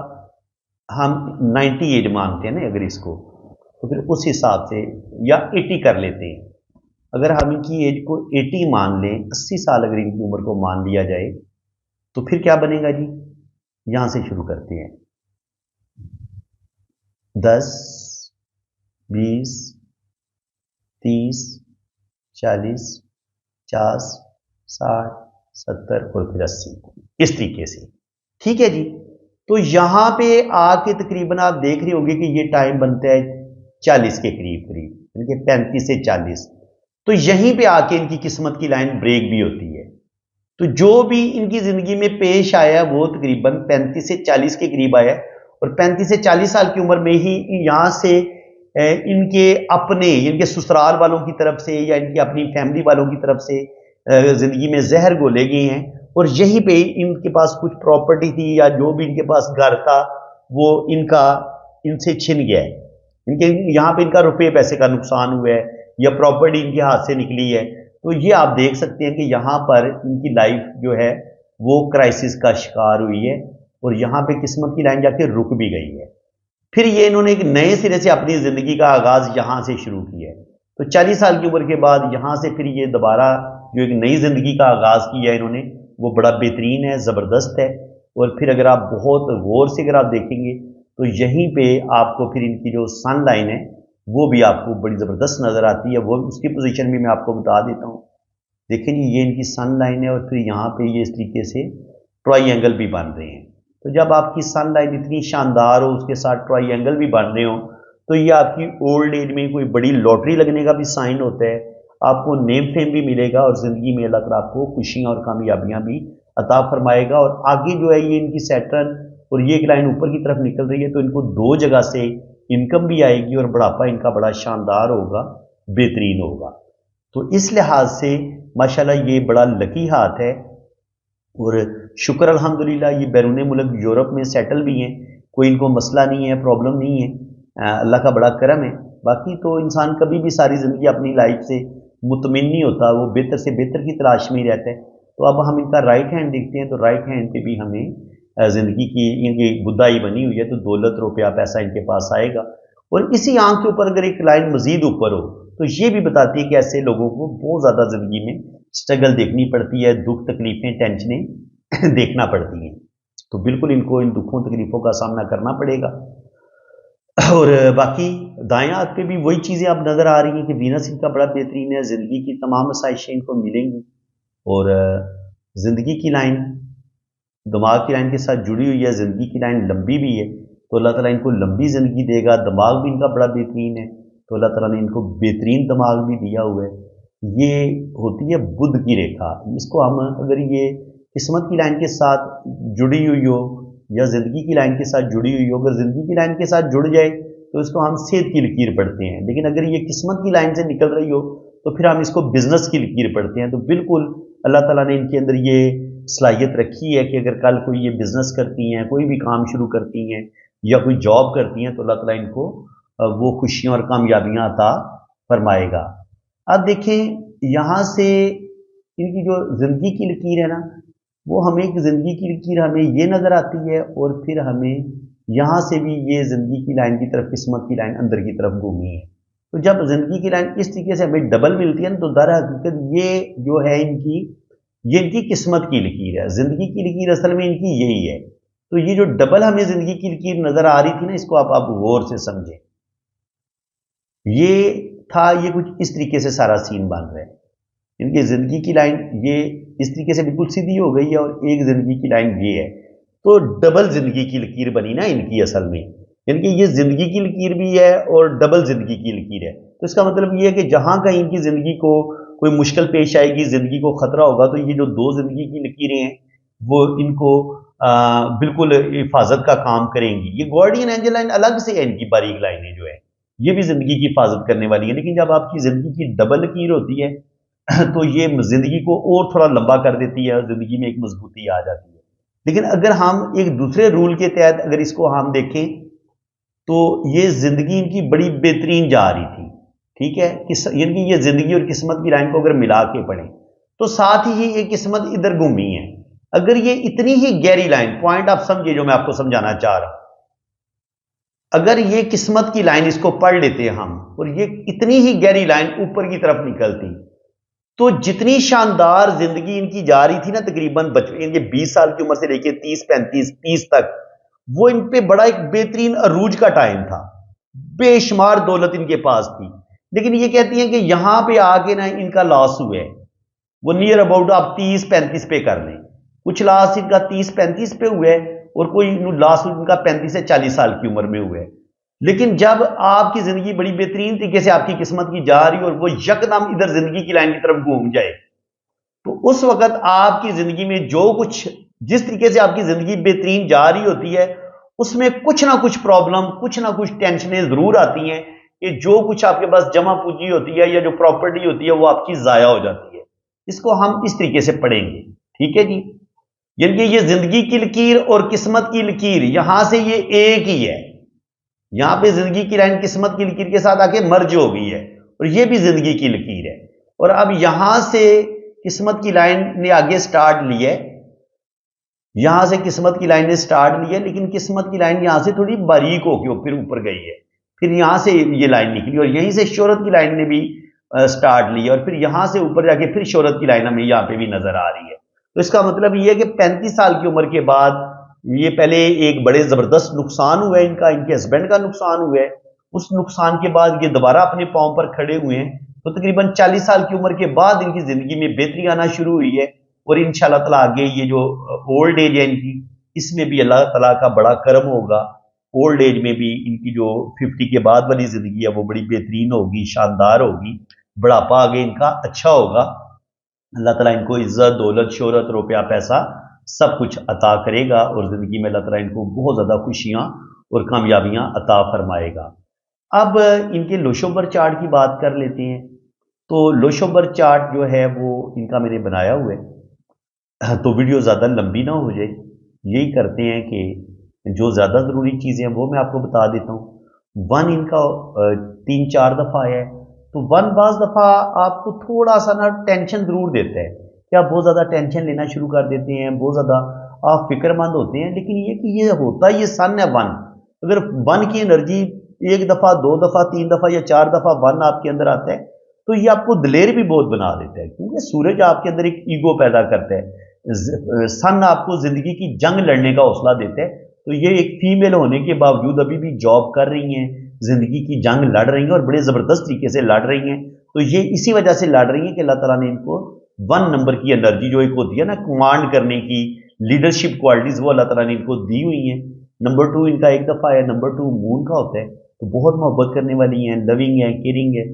ہم 90 ایج مانتے ہیں نا اگر اس کو، تو پھر اس حساب سے یا 80 کر لیتے ہیں. اگر ہم ان کی ایج کو 80 مان لیں، 80 سال اگر ان کی عمر کو مان لیا جائے تو پھر کیا بنے گا جی. یہاں سے شروع کرتے ہیں، 10 20 30 40 50 60 70 اور پھر 80 اس طریقے سے. ٹھیک ہے جی. تو یہاں پہ آ کے تقریباً آپ دیکھ رہے ہوگے کہ یہ ٹائم بنتا ہے 40 کے قریب یعنی کہ 35 سے 40. تو یہیں پہ آ کے ان کی قسمت کی لائن بریک بھی ہوتی ہے. تو جو بھی ان کی زندگی میں پیش آیا وہ تقریباً 35 سے 40 کے قریب آیا، اور 35 سے 40 سال کی عمر میں ہی یہاں سے ان کے اپنے ان کے سسرال والوں کی طرف سے یا ان کی اپنی فیملی والوں کی طرف سے زندگی میں زہر گھولے گئے ہیں. اور یہیں پہ ان کے پاس کچھ پراپرٹی تھی یا جو بھی ان کے پاس گھر تھا وہ ان سے چھن گیا ہے. ان کے یہاں پہ ان کا روپے پیسے کا نقصان ہوا ہے یا پراپرٹی ان کے ہاتھ سے نکلی ہے. تو یہ آپ دیکھ سکتے ہیں کہ یہاں پر ان کی لائف جو ہے وہ کرائسس کا شکار ہوئی ہے اور یہاں پہ قسمت کی لائن جا کے رک بھی گئی ہے. پھر یہ انہوں نے ایک نئے سرے سے اپنی زندگی کا آغاز یہاں سے شروع کیا ہے. تو 40 سال کی عمر کے بعد یہاں سے پھر یہ دوبارہ جو ایک نئی زندگی کا آغاز کیا ہے انہوں نے، وہ بڑا بہترین ہے، زبردست ہے. اور پھر اگر آپ بہت غور سے اگر آپ دیکھیں گے تو یہیں پہ آپ کو پھر ان کی جو سن لائن ہے وہ بھی آپ کو بڑی زبردست نظر آتی ہے. وہ اس کی پوزیشن بھی میں آپ کو بتا دیتا ہوں. دیکھیں جی، یہ ان کی سن لائن ہے اور پھر یہاں پہ یہ اس طریقے سے ٹرائی اینگل بھی بن رہے ہیں. تو جب آپ کی سن لائن اتنی شاندار ہو، اس کے ساتھ ٹرائی اینگل بھی بن رہے ہوں، تو یہ آپ کی اولڈ ایج میں کوئی بڑی لاٹری لگنے کا بھی سائن ہوتا ہے. آپ کو نیم فیم بھی ملے گا اور زندگی میں اللہ تعالیٰ آپ کو خوشیاں اور کامیابیاں بھی عطا فرمائے گا. اور آگے جو ہے یہ ان کی سیٹرن اور یہ ایک لائن اوپر کی طرف نکل رہی ہے، تو ان کو 2 جگہ سے انکم بھی آئے گی اور بڑھاپا ان کا بڑا شاندار ہوگا، بہترین ہوگا. تو اس لحاظ سے ماشاءاللہ یہ بڑا لکی ہاتھ ہے. اور شکر الحمدللہ یہ بیرون ملک یورپ میں سیٹل بھی ہیں، کوئی ان کو مسئلہ نہیں ہے، پرابلم نہیں ہے. اللہ کا بڑا کرم ہے. باقی تو انسان کبھی بھی ساری زندگی اپنی لائف سے مطمئن نہیں ہوتا، وہ بہتر سے بہتر کی تلاش میں ہی رہتا ہے. تو اب ہم ان کا رائٹ ہینڈ دیکھتے ہیں، تو رائٹ ہینڈ پہ بھی ہمیں زندگی کی ان کی بدائی بنی ہوئی ہے، تو دولت روپیہ پیسہ ان کے پاس آئے گا. اور اسی آنکھ کے اوپر اگر ایک لائن مزید اوپر ہو تو یہ بھی بتاتی ہے کہ ایسے لوگوں کو بہت زیادہ زندگی میں اسٹرگل دیکھنی پڑتی ہے، دکھ تکلیفیں ٹینشنیں دیکھنا پڑتی ہیں. تو بالکل ان کو ان دکھوں تکلیفوں کا سامنا کرنا پڑے گا. اور باقی دائیں ہاتھ پہ بھی وہی چیزیں اب نظر آ رہی ہیں کہ وینس ان کا بڑا بہترین ہے، زندگی کی تمام آسائشیں ان کو ملیں گی. اور زندگی کی لائن دماغ کی لائن کے ساتھ جڑی ہوئی ہے، زندگی کی لائن لمبی بھی ہے، تو اللہ تعالیٰ ان کو لمبی زندگی دے گا. دماغ بھی ان کا بڑا بہترین ہے، تو اللہ تعالیٰ نے ان کو بہترین دماغ بھی دیا ہوا ہے. یہ ہوتی ہے بدھ کی ریکھا. اس کو ہم اگر یہ قسمت کی لائن کے ساتھ جڑی ہوئی ہو یا زندگی کی لائن کے ساتھ جڑی ہوئی ہو، اگر زندگی کی لائن کے ساتھ جڑ جائے تو اس کو ہم صحت کی لکیر پڑھتے ہیں. لیکن اگر یہ قسمت کی لائن سے نکل رہی ہو تو پھر ہم اس کو بزنس کی لکیر پڑھتے ہیں. تو بالکل اللہ تعالیٰ نے ان کے اندر یہ صلاحیت رکھی ہے کہ اگر کل کوئی یہ بزنس کرتی ہیں، کوئی بھی کام شروع کرتی ہیں یا کوئی جاب کرتی ہیں، تو اللہ تعالیٰ ان کو وہ خوشیاں اور کامیابیاں عطا فرمائے گا. اب دیکھیں یہاں سے ان کی جو زندگی کی لکیر ہے نا، وہ ہمیں ایک زندگی کی لکیر ہمیں یہ نظر آتی ہے، اور پھر ہمیں یہاں سے بھی یہ زندگی کی لائن کی طرف قسمت کی لائن اندر کی طرف گھومی ہے. تو جب زندگی کی لائن اس طریقے سے ہمیں ڈبل ملتی ہے نا، تو در حقیقت یہ جو ہے یہ ان کی قسمت کی لکیر ہے. زندگی کی لکیر اصل میں ان کی یہی ہے. تو یہ جو ڈبل ہمیں زندگی کی لکیر نظر آ رہی تھی نا، اس کو آپ غور سے سمجھیں. یہ تھا، یہ کچھ اس طریقے سے سارا سین بن رہا ہے. ان کی زندگی کی لائن یہ اس طریقے سے بالکل سیدھی ہو گئی ہے، اور ایک زندگی کی لائن یہ ہے. تو ڈبل زندگی کی لکیر بنی نا ان کی اصل میں. یعنی کہ یہ زندگی کی لکیر بھی ہے اور ڈبل زندگی کی لکیر ہے. تو اس کا مطلب یہ ہے کہ جہاں کہیں ان کی زندگی کو کوئی مشکل پیش آئے گی، زندگی کو خطرہ ہوگا، تو یہ جو 2 زندگی کی لکیریں ہیں وہ ان کو بالکل حفاظت کا کام کریں گی. یہ گارڈین اینجل لائن الگ سے ہے، ان کی باریک لائنیں جو ہے یہ بھی زندگی کی حفاظت کرنے والی ہے. لیکن جب آپ کی زندگی کی ڈبل لکیر ہوتی ہے تو یہ زندگی کو اور تھوڑا لمبا کر دیتی ہے اور زندگی میں ایک مضبوطی آ جاتی ہے. لیکن اگر ہم ایک دوسرے رول کے تحت اگر اس کو ہم دیکھیں تو یہ زندگی ان کی بڑی بہترین جا رہی تھی. ٹھیک ہے، یعنی کہ یہ زندگی اور قسمت کی لائن کو اگر ملا کے پڑھیں تو ساتھ ہی یہ قسمت ادھر گھومی ہے. اگر یہ اتنی ہی گہری لائن، پوائنٹ آپ سمجھے جو میں آپ کو سمجھانا چاہ رہا ہوں، اگر یہ قسمت کی لائن اس کو پڑھ لیتے ہم اور یہ اتنی ہی گہری لائن اوپر کی طرف نکلتی، تو جتنی شاندار زندگی ان کی جا رہی تھی نا، تقریباً ان کے 20 سال کی عمر سے لے کے 30 35 30 تک، وہ ان پہ بڑا ایک بہترین عروج کا ٹائم تھا. بے شمار دولت ان کے پاس تھی. لیکن یہ کہتی ہیں کہ یہاں پہ آ کے نا ان کا لاس ہوا ہے. وہ نیئر اباؤٹ آپ 30 35 پہ کر لیں. کچھ لاس ان کا 30 35 پہ ہوا ہے اور کوئی لاس ان کا 35 سے 40 سال کی عمر میں ہوا ہے. لیکن جب آپ کی زندگی بڑی بہترین طریقے سے آپ کی قسمت کی جا رہی اور وہ یکدم ادھر زندگی کی لائن کی طرف گھوم جائے، تو اس وقت آپ کی زندگی میں جو کچھ جس طریقے سے آپ کی زندگی بہترین جا رہی ہوتی ہے، اس میں کچھ نہ کچھ پرابلم، کچھ نہ کچھ ٹینشنیں ضرور آتی ہیں کہ جو کچھ آپ کے پاس جمع پوجی ہوتی ہے یا جو پراپرٹی ہوتی ہے وہ آپ کی ضائع ہو جاتی ہے. اس کو ہم اس طریقے سے پڑھیں گے. ٹھیک ہے جی. یعنی کہ یہ زندگی کی لکیر اور قسمت کی لکیر یہاں سے یہ ایک ہی ہے. یہاں پہ زندگی کی لائن قسمت کی لکیر کے ساتھ آ کے مرج ہو گئی ہے، اور یہ بھی زندگی کی لکیر ہے. اور اب یہاں سے قسمت کی لائن نے آگے سٹارٹ لی ہے، یہاں سے قسمت کی لائن نے سٹارٹ لی ہے، لیکن قسمت کی لائن یہاں سے تھوڑی باریک ہو کے پھر اوپر گئی ہے، پھر یہاں سے یہ لائن نکلی اور یہیں سے شہرت کی لائن نے بھی سٹارٹ لی ہے، اور پھر یہاں سے اوپر جا کے پھر شہرت کی لائن ہمیں یہاں پہ بھی نظر آ رہی ہے۔ تو اس کا مطلب یہ ہے کہ 35 سال کی عمر کے بعد یہ پہلے ایک بڑے زبردست نقصان ہوا ہے ان کا، ان کے ہسبینڈ کا نقصان ہوا ہے، اس نقصان کے بعد یہ دوبارہ اپنے پاؤں پر کھڑے ہوئے ہیں، تو تقریباً 40 سال کی عمر کے بعد ان کی زندگی میں بہتری آنا شروع ہوئی ہے، اور انشاءاللہ تعالیٰ آگے یہ جو اولڈ ایج ہے ان کی، اس میں بھی اللہ تعالیٰ کا بڑا کرم ہوگا، اولڈ ایج میں بھی ان کی جو 50 کے بعد والی زندگی ہے وہ بڑی بہترین ہوگی، شاندار ہوگی، بڑھاپا آگے ان کا اچھا ہوگا، اللہ تعالیٰ ان کو عزت، دولت، شہرت، روپیہ، پیسہ سب کچھ عطا کرے گا، اور زندگی میں اللہ تعالیٰ ان کو بہت زیادہ خوشیاں اور کامیابیاں عطا فرمائے گا۔ اب ان کے لوشوبر چارٹ کی بات کر لیتے ہیں۔ تو لوشوبر چارٹ جو ہے وہ ان کا میں نے بنایا ہوا ہے، تو ویڈیو زیادہ لمبی نہ ہو جائے، یہی کرتے ہیں کہ جو زیادہ ضروری چیزیں ہیں وہ میں آپ کو بتا دیتا ہوں۔ 1 ان کا 3-4 دفعہ آیا ہے، تو 1 بعض دفعہ آپ کو تھوڑا سا نا ٹینشن ضرور دیتا ہے کہ آپ بہت زیادہ ٹینشن لینا شروع کر دیتے ہیں، بہت زیادہ آپ فکر مند ہوتے ہیں، لیکن یہ کہ یہ ہوتا یہ سن ہے 1، اگر 1 کی انرجی 1 دفعہ 2 دفعہ 3 دفعہ یا 4 دفعہ 1 آپ کے اندر آتا ہے تو یہ آپ کو دلیر بھی بہت بنا دیتا ہے، کیونکہ سورج آپ کے اندر ایک ایگو پیدا کرتا ہے، سن آپ کو زندگی کی جنگ لڑنے کا حوصلہ دیتا ہے، تو یہ ایک فیمیل ہونے کے باوجود ابھی بھی جاب کر رہی ہیں، زندگی کی جنگ لڑ رہی ہیں اور بڑے زبردست طریقے سے لڑ رہی ہیں، تو یہ اسی وجہ سے لڑ رہی ہیں کہ اللہ تعالیٰ نے ان کو 1 نمبر کی انرجی جو ایک ہوتی ہے نا کمانڈ کرنے کی، لیڈرشپ کوالٹیز، وہ اللہ تعالیٰ نے ان کو دی ہوئی ہیں۔ نمبر 2 ان کا 1 دفعہ ہے، نمبر 2 مون کا ہوتا ہے، تو بہت محبت کرنے والی ہیں، لونگ ہے، کیئرنگ ہے۔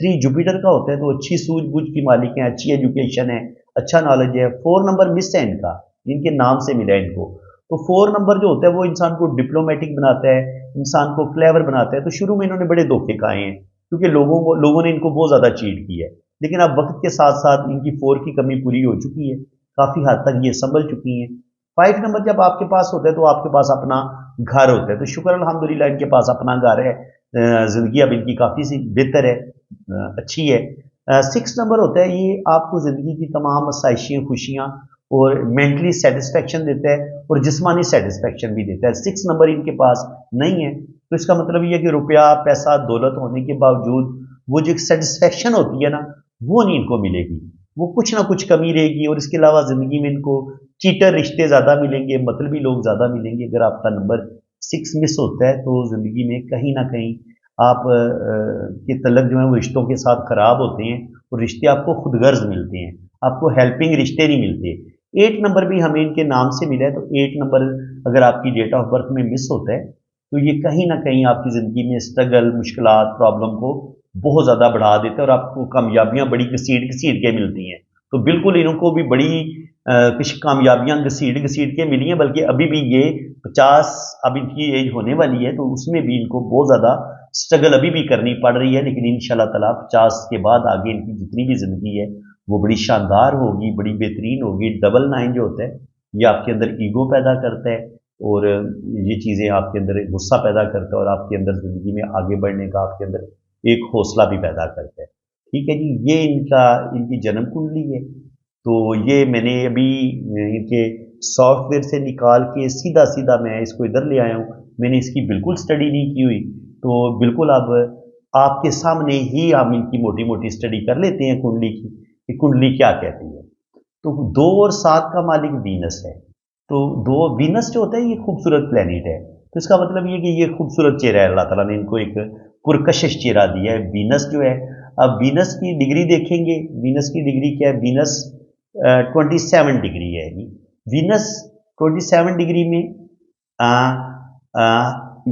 3 جوپیٹر کا ہوتا ہے، تو اچھی سوجھ بوجھ کی مالک ہیں، اچھی ایجوکیشن ہے، اچھا نالج ہے۔ 4 نمبر مس ہے ان کا، ان کے نام سے ملا ہے ان کو، تو 4 نمبر جو ہوتا ہے وہ انسان کو ڈپلومیٹک بناتا ہے، انسان کو کلیور بناتا ہے، تو شروع میں انہوں نے بڑے دھوکے کھائے ہیں کیونکہ لوگوں نے ان کو بہت زیادہ چیٹ کی ہے، لیکن اب وقت کے ساتھ ساتھ ان کی 4 کی کمی پوری ہو چکی ہے، کافی حد تک یہ سنبھل چکی ہیں۔ 5 نمبر جب آپ کے پاس ہوتا ہے تو آپ کے پاس اپنا گھر ہوتا ہے، تو شکر الحمدللہ ان کے پاس اپنا گھر ہے، زندگی اب ان کی کافی سی بہتر ہے، اچھی ہے۔ 6 نمبر ہوتا ہے، یہ آپ کو زندگی کی تمام آسائشیں، خوشیاں اور مینٹلی سیٹسفیکشن دیتا ہے اور جسمانی سیٹسفیکشن بھی دیتا ہے۔ 6 نمبر ان کے پاس نہیں ہے، تو اس کا مطلب یہ ہے کہ روپیہ، پیسہ، دولت ہونے کے باوجود وہ جو ایک سیٹسفیکشن ہوتی ہے نا وہ نہیں ان کو ملے گی، وہ کچھ نہ کچھ کمی رہے گی، اور اس کے علاوہ زندگی میں ان کو چیٹر رشتے زیادہ ملیں گے، مطلبی لوگ زیادہ ملیں گے۔ اگر آپ کا نمبر 6 مس ہوتا ہے تو زندگی میں کہیں نہ کہیں آپ کے تعلق جو ہے وہ رشتوں کے ساتھ خراب ہوتے ہیں، اور رشتے آپ کو خود غرض ملتے ہیں، آپ کو ہیلپنگ رشتے نہیں ملتے۔ 8 نمبر بھی ہمیں ان کے نام سے ملا ہے، تو 8 نمبر اگر آپ کی ڈیٹ آف برتھ میں مس ہوتا ہے تو یہ کہیں نہ کہیں آپ کی زندگی میں اسٹرگل، مشکلات، پرابلم کو بہت زیادہ بڑھا دیتا ہے، اور آپ کو کامیابیاں بڑی گھسیٹ کے ملتی ہیں، تو بالکل ان کو بھی بڑی کچھ کامیابیاں گھسیٹ کے ملی ہیں، بلکہ ابھی بھی یہ 50 اب ان کی ایج ہونے والی ہے، تو اس میں بھی ان کو بہت زیادہ اسٹرگل ابھی بھی کرنی پڑ رہی ہے، لیکن انشاءاللہ تعالیٰ 50 کے بعد آگے ان کی جتنی بھی زندگی ہے وہ بڑی شاندار ہوگی، بڑی بہترین ہوگی۔ 99 جو ہوتا ہے یہ آپ کے اندر ایگو پیدا کرتا ہے، اور یہ چیزیں آپ کے اندر غصہ پیدا کرتا ہے، اور آپ کے اندر زندگی میں آگے بڑھنے کا آپ کے اندر ایک حوصلہ بھی پیدا کرتا ہے۔ ٹھیک ہے جی، یہ ان کی جنم کنڈلی ہے، تو یہ میں نے ابھی ان کے سافٹ ویئر سے نکال کے سیدھا میں اس کو ادھر لے آیا ہوں، میں نے اس کی بالکل اسٹڈی نہیں کی ہوئی، تو بالکل اب آپ کے سامنے ہی ہم ان کی موٹی موٹی اسٹڈی کر لیتے ہیں کنڈلی کی، کہ کنڈلی کیا کہتی ہے۔ تو 2 اور 7 کا مالک وینس ہے، تو وینس جو ہوتا ہے یہ خوبصورت پلینٹ ہے، تو اس کا مطلب یہ کہ یہ خوبصورت چہرہ ہے، اللہ تعالیٰ نے ان کو ایک پرکشش چہرہ دیا ہے وینس جو ہے۔ اب وینس کی ڈگری دیکھیں گے، وینس کی ڈگری کیا ہے؟ وینس 27 ڈگری ہے جی، وینس 27 ڈگری میں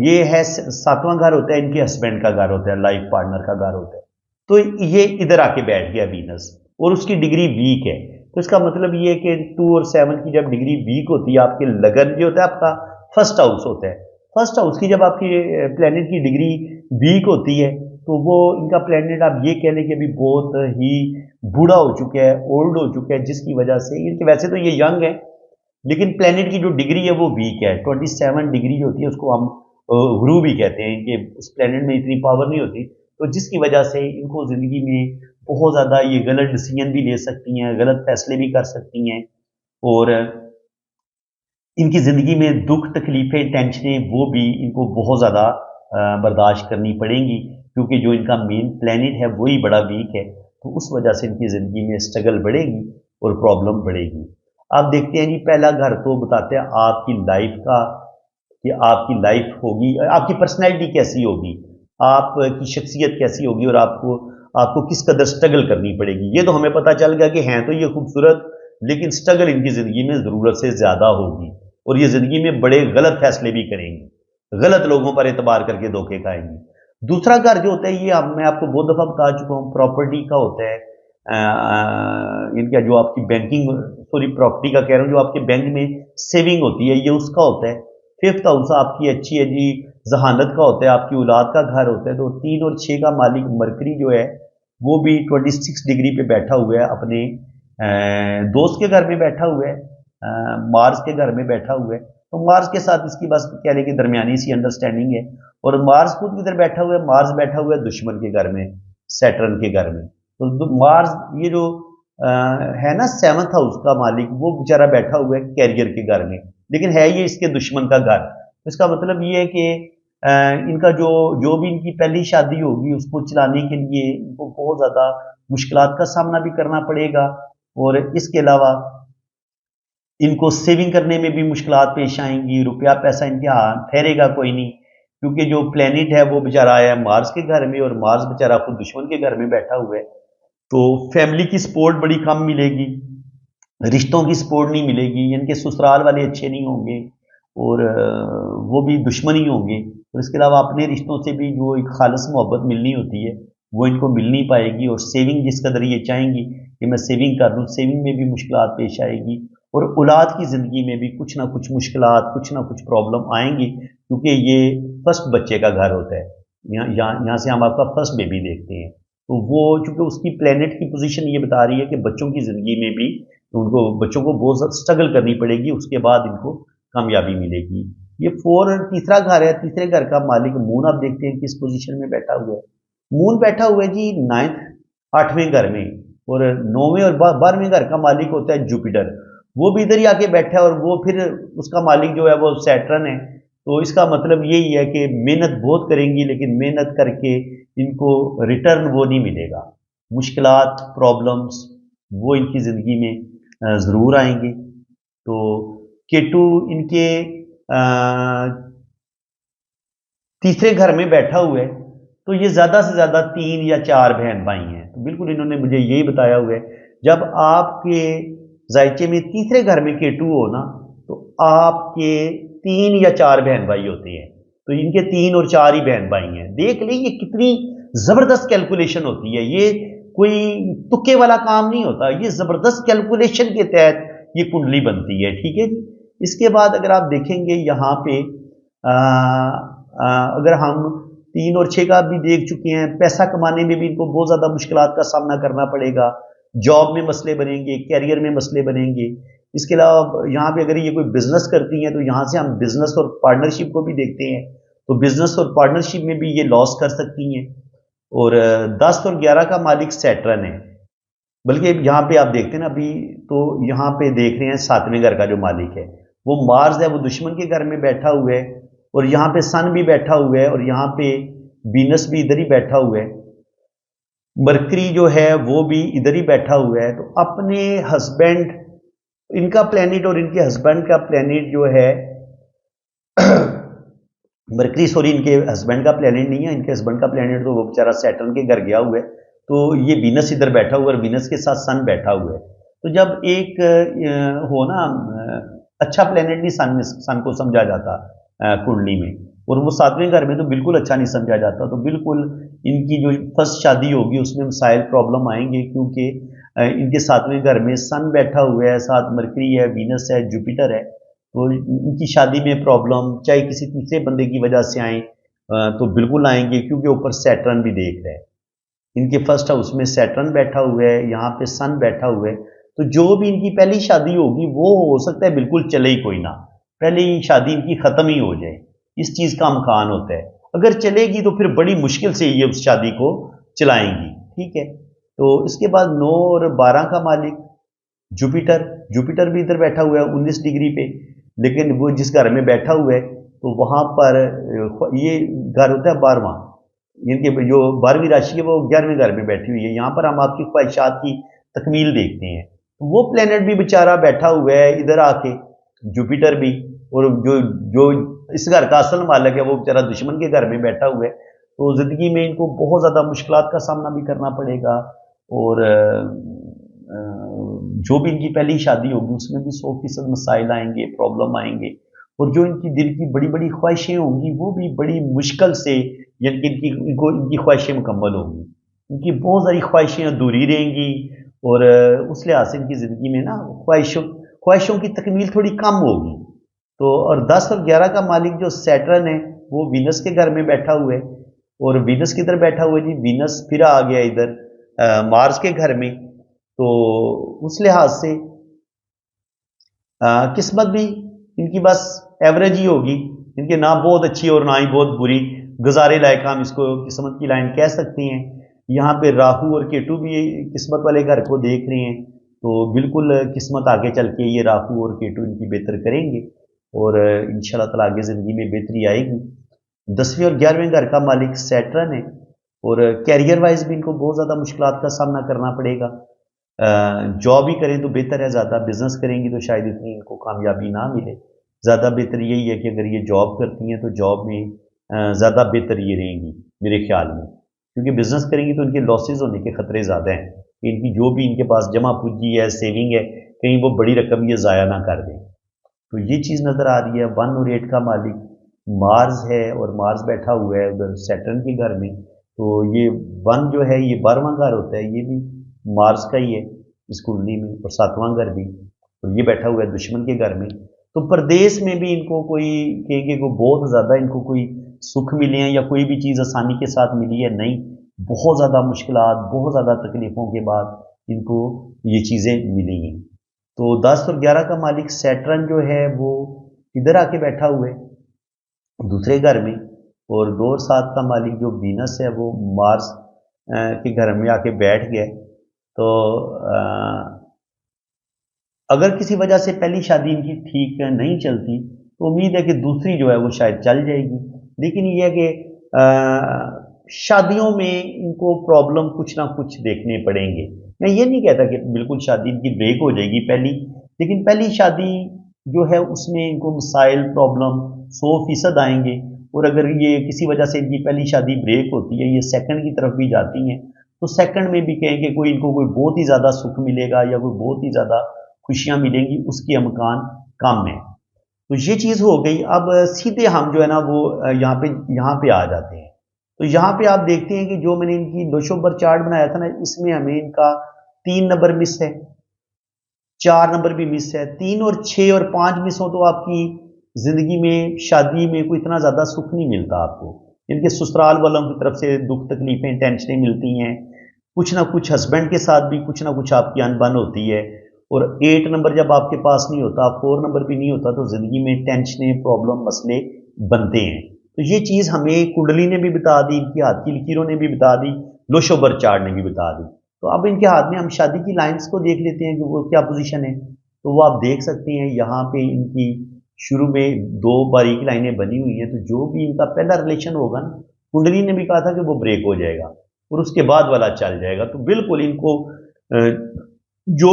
یہ ہے 7واں گھر ہوتا ہے، ان کے ہسبینڈ کا گھر ہوتا ہے، لائف پارٹنر کا گھر ہوتا ہے، تو یہ ادھر آ کے بیٹھ گیا وینس، اور اس کی ڈگری ویک ہے، تو اس کا مطلب یہ ہے کہ 2 اور 7 کی جب ڈگری ویک ہوتی ہے، آپ کے لگن جو ہوتا ہے آپ کا فرسٹ ہاؤس ہوتا ہے، فرسٹ ہاؤس کی جب آپ کی پلینٹ کی ڈگری ویک ہوتی ہے تو وہ ان کا پلینٹ آپ یہ کہہ لیں کہ ابھی بہت ہی بوڑھا ہو چکا ہے، اولڈ ہو چکا ہے، جس کی وجہ سے ان کے ویسے تو یہ ینگ ہے لیکن پلینٹ کی جو ڈگری ہے وہ ویک ہے، 27 ڈگری جو ہوتی ہے اس کو ہم غرو بھی کہتے ہیں، کہ اس پلینٹ میں اتنی پاور نہیں ہوتی، تو جس کی وجہ سے ان کو زندگی میں बहुत ज़्यादा ये गलत डिसीजन भी ले सकती हैं, गलत फैसले भी कर सकती हैं, और इनकी ज़िंदगी में दुख, तकलीफ़ें, टेंशनें वो भी इनको बहुत ज़्यादा बर्दाश्त करनी पड़ेंगी, क्योंकि जो इनका मेन प्लैनेट है वही बड़ा वीक है, तो उस वजह से इनकी ज़िंदगी में स्ट्रगल बढ़ेगी और प्रॉब्लम बढ़ेगी। आप देखते हैं जी, पहला घर तो बताते हैं आपकी लाइफ का, कि आपकी लाइफ होगी, आपकी पर्सनैलिटी कैसी होगी, आपकी शख्सियत कैसी होगी, और आपको आपको किस कदर स्ट्रगल करनी पड़ेगी। ये तो हमें पता चल गया कि हैं तो ये खूबसूरत, लेकिन स्ट्रगल इनकी ज़िंदगी में ज़रूरत से ज़्यादा होगी, और ये ज़िंदगी में बड़े गलत फैसले भी करेंगे, गलत लोगों पर एतबार करके धोखे खाएंगे। दूसरा घर जो होता है, ये मैं आपको बहुत दफ़ा बता चुका हूँ, प्रॉपर्टी का होता है। इनका जो आपकी बैंकिंग, सॉरी प्रॉपर्टी का कह रहा हूँ, जो आपके बैंक में सेविंग होती है, ये उसका होता है। फिफ्थ हाउस आपकी अच्छी है जी, जहानत का होता है, आपकी औलाद का घर होता है। तो 3 और 6 का मालिक मरकरी जो है वो भी 26 डिग्री पे बैठा हुआ है, अपने दोस्त के घर में बैठा हुआ है, मार्स के घर में बैठा हुआ है। तो मार्स के साथ इसकी बस कह लें कि दरमियानी सी अंडरस्टैंडिंग है, और मार्स खुद किधर बैठा हुआ है, मार्स बैठा हुआ है दुश्मन के घर में, सैटर्न के घर में। तो मार्स ये जो है ना 7th हाउस का मालिक, वो बेचारा बैठा हुआ है कैरियर के घर में, लेकिन है ये इसके दुश्मन का घर। इसका मतलब ये है कि इनका जो भी इनकी पहली शादी होगी, उसको चलाने के लिए इनको बहुत ज़्यादा मुश्किलात का सामना भी करना पड़ेगा, और इसके अलावा इनको सेविंग करने में भी मुश्किलात पेश आएंगी। रुपया पैसा इनके हाथ ठहरेगा कोई नहीं, क्योंकि जो प्लेनेट है वो बेचारा आया है मार्स के घर में, और मार्स बेचारा खुद दुश्मन के घर में बैठा हुआ है। तो फैमिली की सपोर्ट बड़ी कम मिलेगी, रिश्तों की सपोर्ट नहीं मिलेगी, इनके ससुराल वाले अच्छे नहीं होंगे, और वो भी दुश्मन ही होंगे। और इसके अलावा अपने रिश्तों से भी जो एक खालिस मोहब्बत मिलनी होती है वो इनको मिल नहीं पाएगी, और सेविंग जिस कदर ये चाहेंगी कि मैं सेविंग कर लूँ, सेविंग में भी मुश्किलात पेश आएगी, और औलाद की ज़िंदगी में भी कुछ ना कुछ मुश्किलात, कुछ ना कुछ प्रॉब्लम आएंगी, क्योंकि ये फर्स्ट बच्चे का घर होता है। यहाँ से हम आपका फर्स्ट बेबी देखते हैं, तो वो चूँकि उसकी प्लेनेट की पोजीशन ये बता रही है कि बच्चों की ज़िंदगी में भी उनको, बच्चों को बहुत स्ट्रगल करनी पड़ेगी, उसके बाद इनको कामयाबी मिलेगी। ये तीसरा घर है, तीसरे घर का मालिक मून, आप देखते हैं किस पोजीशन में बैठा हुआ है। मून बैठा हुआ है जी 9th 8वें घर में, और 9वें और 12वें घर का मालिक होता है जुपिटर, वो भी इधर ही आके बैठा है, और वो फिर उसका मालिक जो है वो सैटर्न है। तो इसका मतलब यही है कि मेहनत बहुत करेंगी, लेकिन मेहनत करके इनको रिटर्न वो नहीं मिलेगा, मुश्किलात, प्रॉब्लम्स वो इनकी ज़िंदगी में ज़रूर आएंगे। तो केतु इनके तीसरे घर में बैठा हुआ है, तो ये ज़्यादा से ज़्यादा 3 या 4 बहन भाई हैं। तो बिल्कुल इन्होंने मुझे यही बताया हुआ है, जब आपके जायचे में तीसरे घर में केतु हो ना, तो आपके 3 या 4 बहन भाई होते हैं। तो इनके 3 और 4 ही बहन भाई हैं। देख लें ये कितनी ज़बरदस्त कैलकुलेशन होती है, ये कोई तुक्के वाला काम नहीं होता, ये ज़बरदस्त कैलकुलेशन के तहत ये कुंडली बनती है। ठीक है जी। इसके बाद अगर आप देखेंगे यहाँ पे अगर हम 3 और 6 का भी देख चुके हैं, पैसा कमाने में भी इनको बहुत ज़्यादा मुश्किलात का सामना करना पड़ेगा, जॉब में मसले बनेंगे, कैरियर में मसले बनेंगे। इसके अलावा यहाँ पे अगर ये कोई बिजनेस करती हैं, तो यहाँ से हम बिजनेस और पार्टनरशिप को भी देखते हैं, तो बिजनेस और पार्टनरशिप में भी ये लॉस कर सकती हैं। और 10 और 11 का मालिक सैटर्न है, बल्कि यहाँ पे आप देखते हैं ना अभी, तो यहाँ पे देख रहे हैं 7वें घर का जो मालिक है वो मार्स है, वो दुश्मन के घर में बैठा हुआ है, और यहाँ पे सन भी बैठा हुआ है, और यहाँ पे वीनस भी इधर ही बैठा हुआ है, मरकरी जो है वो भी इधर ही बैठा हुआ है। तो अपने हस्बैंड, इनका प्लेनेट और इनके हस्बैंड का प्लेनेट जो है मरकरी, सॉरी इनके हस्बैंड का प्लेनेट नहीं है, इनके हस्बैंड का प्लेनेट तो वो बेचारा सैटर्न के घर गया हुआ है। तो ये वीनस इधर बैठा हुआ है, और वीनस के साथ सन बैठा हुआ है। तो जब एक हो ना अच्छा प्लेनेट नहीं सन को समझा जाता कुंडली में, और वो 7वें घर में तो बिल्कुल अच्छा नहीं समझा जाता। तो बिल्कुल इनकी जो फर्स्ट शादी होगी उसमें मसाइल प्रॉब्लम आएंगे, क्योंकि इनके 7वें घर में सन बैठा हुआ है, साथ मरकरी है, वीनस है, जुपिटर है। तो इनकी शादी में प्रॉब्लम चाहे किसी तीसरे बंदे की वजह से आए तो बिल्कुल आएंगे, क्योंकि ऊपर सैटर्न भी देख रहे हैं। इनके फर्स्ट हाउस में सैटर्न बैठा हुआ है, यहाँ पे सन बैठा हुआ है। तो जो भी इनकी पहली शादी होगी वो हो सकता है बिल्कुल चले ही कोई ना, पहले ही शादी इनकी खत्म ही हो जाए, इस चीज का अमकान होता है। अगर चलेगी तो फिर बड़ी मुश्किल से ये उस शादी को चलाएंगी। ठीक है, तो इसके बाद 9 और 12 का मालिक जुपिटर भी इधर बैठा हुआ है 19 डिग्री पे, लेकिन वो जिस घर में बैठा हुआ है तो वहाँ पर ये घर होता है 12वां, इनके जो 12वीं राशि है वो 11वें घर में बैठी हुई है। यहाँ पर हम आपकी ख्वाहिशात की तकमील देखते हैं। तो वो प्लेनेट भी बेचारा बैठा हुआ है इधर आके, जुपिटर भी, और जो इस घर का असल मालिक है वो बेचारा दुश्मन के घर में बैठा हुआ है। तो ज़िंदगी में इनको बहुत ज़्यादा मुश्किलात का सामना भी करना पड़ेगा, और जो भी इनकी पहली शादी होगी उसमें भी 100% मसाइल आएंगे, प्रॉब्लम आएंगे, और जो इनकी दिल की बड़ी बड़ी ख्वाहिशें होंगी वो भी बड़ी मुश्किल से यानी कि इनकी ख्वाहिशें मुकम्मल होंगी। इनकी बहुत सारी ख्वाहिशें अधूरी रहेंगी, और उस लिहाज से इनकी ज़िंदगी में ना ख्वाहिशों की तकमील थोड़ी कम होगी। तो और 10 और 11 का मालिक जो सैटर्न है वो वीनस के घर में बैठा हुआ है, और वीनस किधर बैठा हुआ है जी, वीनस फिर आ गया इधर मार्स के घर में। तो उस लिहाज से किस्मत भी इनकी बस एवरेज ही होगी, इनके ना बहुत अच्छी और ना ही बहुत बुरी, गुजारे लायक हम इसको किस्मत की लाइन कह सकते हैं। यहाँ पे राहु और केतु भी किस्मत वाले घर को देख रहे हैं, तो बिल्कुल किस्मत आगे चल के ये राहु और केतु इनकी बेहतर करेंगे, और इंशाल्लाह ताला आगे ज़िंदगी में बेहतरी आएगी। 10वें और 11वें घर का मालिक सैटर्न है, और कैरियर वाइज भी इनको बहुत ज़्यादा मुश्किलात का सामना करना पड़ेगा। जॉब ही करें तो बेहतर है, ज़्यादा बिजनेस करेंगी तो शायद इतनी इनको कामयाबी ना मिले। ज़्यादा बेहतर यही है कि अगर ये जॉब करती हैं तो जॉब में ज़्यादा बेहतर ये रहेंगी मेरे ख्याल में, क्योंकि बिजनेस करेंगी तो इनके लॉसेज होने के खतरे ज़्यादा हैं कि इनकी जो भी इनके पास जमा पूंजी है, सेविंग है, कहीं वो बड़ी रकम ये ज़ाया ना कर दें। तो ये चीज़ नज़र आ रही है। 1 और 8 का मालिक मार्स है, और मार्स बैठा हुआ है उधर सैटर्न के घर में। तो ये 1 जो है ये 12वां घर होता है, ये भी मार्स का ही है इस कुंडली में, और 7वां घर भी, और ये बैठा हुआ है दुश्मन के घर में। तो प्रदेश में भी इनको कोई कहेंगे को बहुत ज़्यादा इनको कोई सुख मिले हैं या कोई भी चीज़ आसानी के साथ मिली है, नहीं, बहुत ज़्यादा मुश्किलात, बहुत ज़्यादा तकलीफ़ों के बाद इनको ये चीज़ें मिली हैं। तो 10 और 11 का मालिक सैटर्न जो है वो इधर आके बैठा हुआ है दूसरे घर में, और 2 और 7 का मालिक जो वीनस है वो मार्स के घर में आके बैठ गया। तो अगर किसी वजह से पहली शादी इनकी ठीक नहीं चलती तो उम्मीद है कि दूसरी जो है वो शायद चल जाएगी, लेकिन ये है कि शादियों में इनको प्रॉब्लम कुछ ना कुछ देखने पड़ेंगे। मैं ये नहीं कहता कि बिल्कुल शादी इनकी ब्रेक हो जाएगी पहली, लेकिन पहली शादी जो है उसमें इनको मसाइल प्रॉब्लम 100% आएंगे, और अगर ये किसी वजह से इनकी पहली शादी ब्रेक होती है, ये सेकंड की तरफ भी जाती हैं, तो सेकंड में भी कहेंगे कोई इनको कोई बहुत ही ज़्यादा सुख मिलेगा या कोई बहुत ही ज़्यादा खुशियाँ मिलेंगी, उसके अमकान कम है। तो ये चीज़ हो गई। अब सीधे हम जो है ना वो यहाँ पे आ जाते हैं। तो यहाँ पे आप देखते हैं कि जो मैंने इनकी दोशोबर चार्ट बनाया था ना, इसमें हमें इनका 3 नंबर मिस है, 4 नंबर भी मिस है, 3 और 6 और 5 मिस हो तो आपकी जिंदगी में शादी में कोई इतना ज्यादा सुख नहीं मिलता आपको। इनके ससुराल वालों की तरफ से दुख तकलीफें टेंशनें मिलती हैं, कुछ ना कुछ हस्बैंड के साथ भी कुछ ना कुछ आपकी अनबन होती है। और 8 नंबर जब आपके पास नहीं होता, 4 नंबर भी नहीं होता, तो जिंदगी में टेंशनें प्रॉब्लम मसले बनते हैं। तो ये चीज़ हमें कुंडली ने भी बता दी, इनकी हाथ की लकीरों ने भी बता दी, लोशोबर चार्ट ने भी बता दी। तो अब इनके हाथ में हम शादी की लाइंस को देख लेते हैं कि वो क्या पोजीशन है। तो वो आप देख सकते हैं यहाँ पे इनकी शुरू में 2 बारीक लाइनें बनी हुई हैं। तो जो भी इनका पहला रिलेशन होगा ना, कुंडली ने भी कहा था कि वो ब्रेक हो जाएगा और उसके बाद वाला चल जाएगा। तो बिल्कुल इनको जो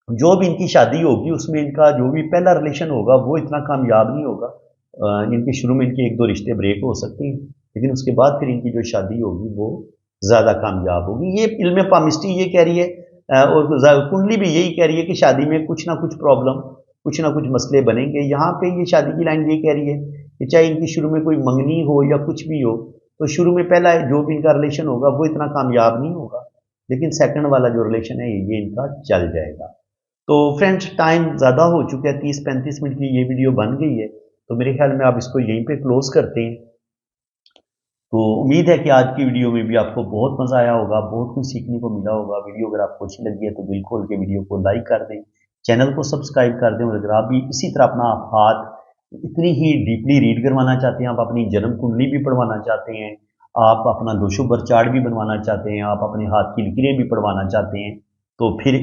जो भी इनकी शादी होगी उसमें इनका जो भी पहला रिलेशन होगा वो इतना कामयाब नहीं होगा। इनके शुरू में इनके 1-2 रिश्ते ब्रेक हो सकते हैं, लेकिन उसके बाद फिर इनकी जो शादी होगी वो ज़्यादा कामयाब होगी। ये इल्म पामिस्ट्री ये कह रही है और कुंडली भी यही कह रही है कि शादी में कुछ ना कुछ प्रॉब्लम, कुछ ना कुछ मसले बनेंगे। यहाँ पे ये शादी की लाइन ये कह रही है कि चाहे इनकी शुरू में कोई मंगनी हो या कुछ भी हो, तो शुरू में पहला जो भी इनका रिलेशन होगा वो इतना कामयाब नहीं होगा, लेकिन सेकंड वाला जो रिलेशन है ये इनका चल जाएगा। तो फ्रेंड्स, टाइम ज़्यादा हो चुका है, 30-35 मिनट की ये वीडियो बन गई है, तो मेरे ख्याल में आप इसको यहीं पे क्लोज करते हैं। तो उम्मीद है कि आज की वीडियो में भी आपको बहुत मज़ा आया होगा, बहुत कुछ सीखने को मिला होगा। वीडियो अगर आपको अच्छी लगी है तो बिल्कुल के वीडियो को लाइक कर दें, चैनल को सब्सक्राइब कर दें, और अगर आप भी इसी तरह अपना हाथ इतनी ही डीपली रीड करवाना चाहते हैं, आप अपनी जन्म कुंडली भी पढ़वाना चाहते हैं, آپ اپنا دوشو بر چارٹ بھی بنوانا چاہتے ہیں، آپ اپنے ہاتھ کی لکیریں بھی پڑھوانا چاہتے ہیں، تو پھر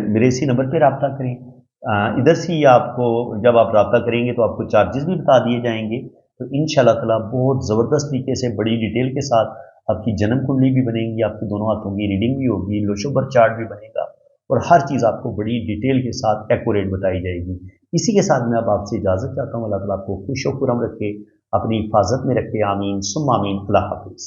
میرے اسی نمبر پہ رابطہ کریں۔ ادھر سے ہی آپ کو جب آپ رابطہ کریں گے تو آپ کو چارجز بھی بتا دیے جائیں گے، تو انشاءاللہ تعالیٰ بہت زبردست طریقے سے بڑی ڈیٹیل کے ساتھ آپ کی جنم کنڈلی بھی بنے گی، آپ کے دونوں ہاتھوں کی ریڈنگ بھی ہوگی، لوشو بر چارٹ بھی بنے گا، اور ہر چیز آپ کو بڑی ڈیٹیل کے ساتھ ایکوریٹ بتائی جائے گی۔ اسی کے ساتھ میں اب آپ سے اجازت چاہتا ہوں، اللہ تعالیٰ آپ کو خوش و خرم رکھے، اپنی حفاظت میں رکھے، آمین ثم آمین، اللہ حافظ۔